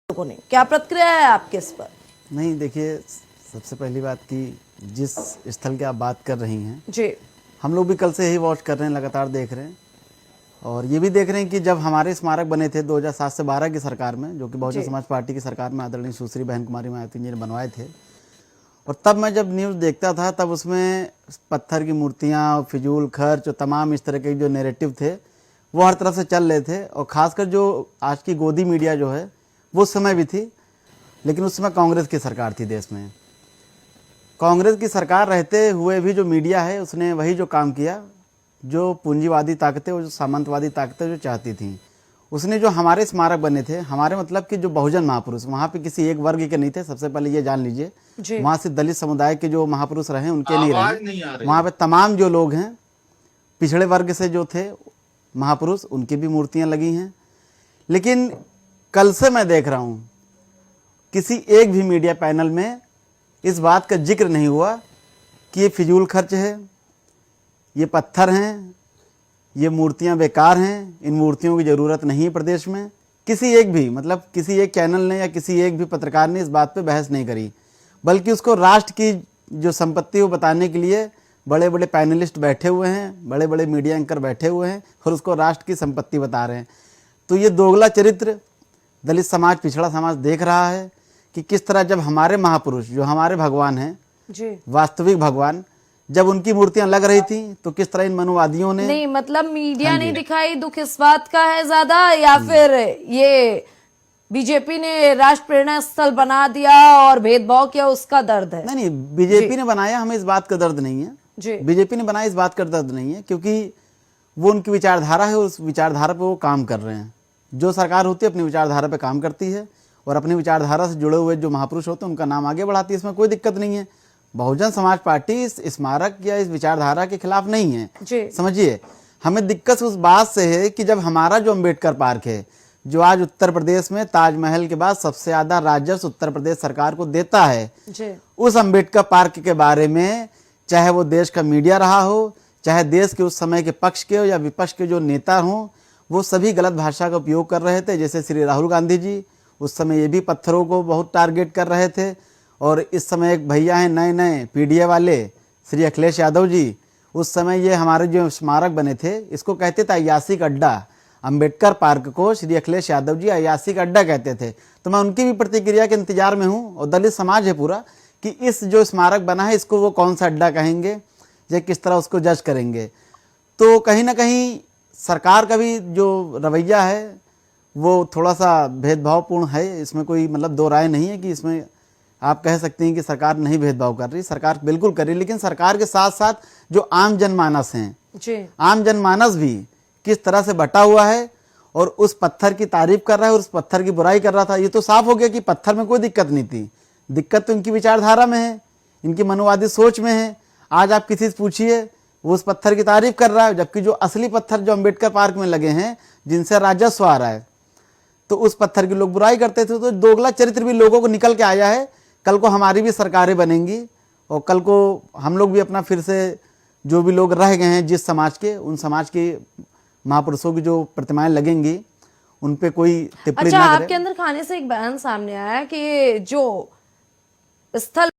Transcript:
लोगों ने, क्या प्रतिक्रिया है आपके इस पर? नहीं, देखिए, सबसे पहली बात कि जिस स्थल की आप बात कर रही हैं जी, हम लोग भी कल से ही वॉच कर रहे हैं, लगातार देख रहे हैं। और ये भी देख रहे हैं कि जब हमारे स्मारक बने थे 2007 से 12 की सरकार में, जो कि बहुजन समाज पार्टी की सरकार में आदरणीय सुश्री बहन कुमारी मायावती जी ने बनवाए थे, और तब मैं जब न्यूज़ देखता था तब उसमें पत्थर की मूर्तियाँ, फिजूल खर्च और तमाम इस तरह के जो नैरेटिव थे वो हर तरफ से चल रहे थे। और ख़ासकर जो आज की गोदी मीडिया जो है वो उस समय भी थी, लेकिन उस समय कांग्रेस की सरकार थी देश में। कांग्रेस की सरकार रहते हुए भी जो मीडिया है उसने वही जो काम किया जो पूंजीवादी ताकतें और जो सामंतवादी ताकतें जो चाहती थी। उसने जो हमारे स्मारक बने थे, हमारे मतलब कि जो बहुजन महापुरुष, वहाँ पे किसी एक वर्ग के नहीं थे, सबसे पहले ये जान लीजिए। वहाँ से दलित समुदाय के जो महापुरुष रहे उनके लिए रहे, वहाँ पे तमाम जो लोग हैं पिछड़े वर्ग से जो थे महापुरुष, उनकी भी मूर्तियाँ लगी हैं। लेकिन कल से मैं देख रहा हूँ किसी एक भी मीडिया पैनल में इस बात का जिक्र नहीं हुआ कि ये फिजूल खर्च है, ये पत्थर हैं, ये मूर्तियां बेकार हैं, इन मूर्तियों की ज़रूरत नहीं है प्रदेश में। किसी एक भी, मतलब किसी एक चैनल ने या किसी एक भी पत्रकार ने इस बात पे बहस नहीं करी, बल्कि उसको राष्ट्र की जो संपत्ति वो बताने के लिए बड़े बड़े पैनलिस्ट बैठे हुए हैं, बड़े बड़े मीडिया एंकर बैठे हुए हैं और उसको राष्ट्र की संपत्ति बता रहे हैं। तो ये दोगला चरित्र दलित समाज, पिछड़ा समाज देख रहा है कि किस तरह जब हमारे महापुरुष, जो हमारे भगवान हैं, वास्तविक भगवान, जब उनकी मूर्तियां लग रही थी तो किस तरह इन मनुवादियों ने नहीं, मतलब मीडिया नहीं दिखाई, दुख इस बात का है ज्यादा, या फिर ये बीजेपी ने राष्ट्र प्रेरणा स्थल बना दिया और भेदभाव किया, उसका दर्द है? नहीं, बीजेपी ने बनाया, हमें इस बात का दर्द नहीं है। बीजेपी ने बनाया, इस बात का दर्द नहीं है, क्योंकि वो उनकी विचारधारा है, उस विचारधारा पे वो काम कर रहे हैं। जो सरकार होती है अपनी विचारधारा पे काम करती है और अपनी विचारधारा से जुड़े हुए जो महापुरुष होते हैं उनका नाम आगे बढ़ाती है, इसमें कोई दिक्कत नहीं है। बहुजन समाज पार्टी इस स्मारक या इस विचारधारा के खिलाफ नहीं है, समझिए। हमें दिक्कत उस बात से है कि जब हमारा जो अम्बेडकर पार्क है, जो आज उत्तर प्रदेश में ताजमहल के बाद सबसे ज्यादा राजस्व उत्तर प्रदेश सरकार को देता है, उस अम्बेडकर पार्क के बारे में चाहे वो देश का मीडिया रहा हो, चाहे देश के उस समय के पक्ष के हो या विपक्ष के जो नेता हों, वो सभी गलत भाषा का उपयोग कर रहे थे। जैसे श्री राहुल गांधी जी उस समय ये भी पत्थरों को बहुत टारगेट कर रहे थे। और इस समय एक भैया हैं नए नए पीडीए वाले, श्री अखिलेश यादव जी, उस समय ये हमारे जो स्मारक बने थे इसको कहते थे ऐतिहासिक अड्डा। अंबेडकर पार्क को श्री अखिलेश यादव जी ऐतिहासिक अड्डा कहते थे। तो मैं उनकी भी प्रतिक्रिया के इंतजार में हूँ। और दलित समाज है पूरा कि इस जो स्मारक बना है इसको वो कौन सा अड्डा कहेंगे या किस तरह उसको जज करेंगे। तो कहीं ना कहीं सरकार का भी जो रवैया है वो थोड़ा सा भेदभावपूर्ण है, इसमें कोई मतलब दो राय नहीं है कि इसमें आप कह सकते हैं कि सरकार नहीं भेदभाव कर रही। सरकार बिल्कुल कर रही है, लेकिन सरकार के साथ साथ जो आम जनमानस हैं, आम जनमानस भी किस तरह से बटा हुआ है और उस पत्थर की तारीफ कर रहा है और उस पत्थर की बुराई कर रहा था। ये तो साफ हो गया कि पत्थर में कोई दिक्कत नहीं थी, दिक्कत तो इनकी विचारधारा में है, इनकी मनोवादी सोच में है। आज आप किसी से पूछिए वो उस पत्थर की तारीफ कर रहा है, जबकि जो असली पत्थर जो अम्बेडकर पार्क में लगे हैं जिनसे राजस्व आ रहा है, तो उस पत्थर की लोग बुराई करते थे। तो दोगला चरित्र भी लोगों को निकल के आया है। कल को हमारी भी सरकारें बनेंगी और कल को हम लोग भी अपना फिर से जो भी लोग रह गए हैं जिस समाज के, उन समाज के महापुरुषों की जो प्रतिमाएं लगेंगी उन पे कोई टिप्पणी ना करे। आपके अंदर खाने से एक बयान सामने आया कि जो स्थल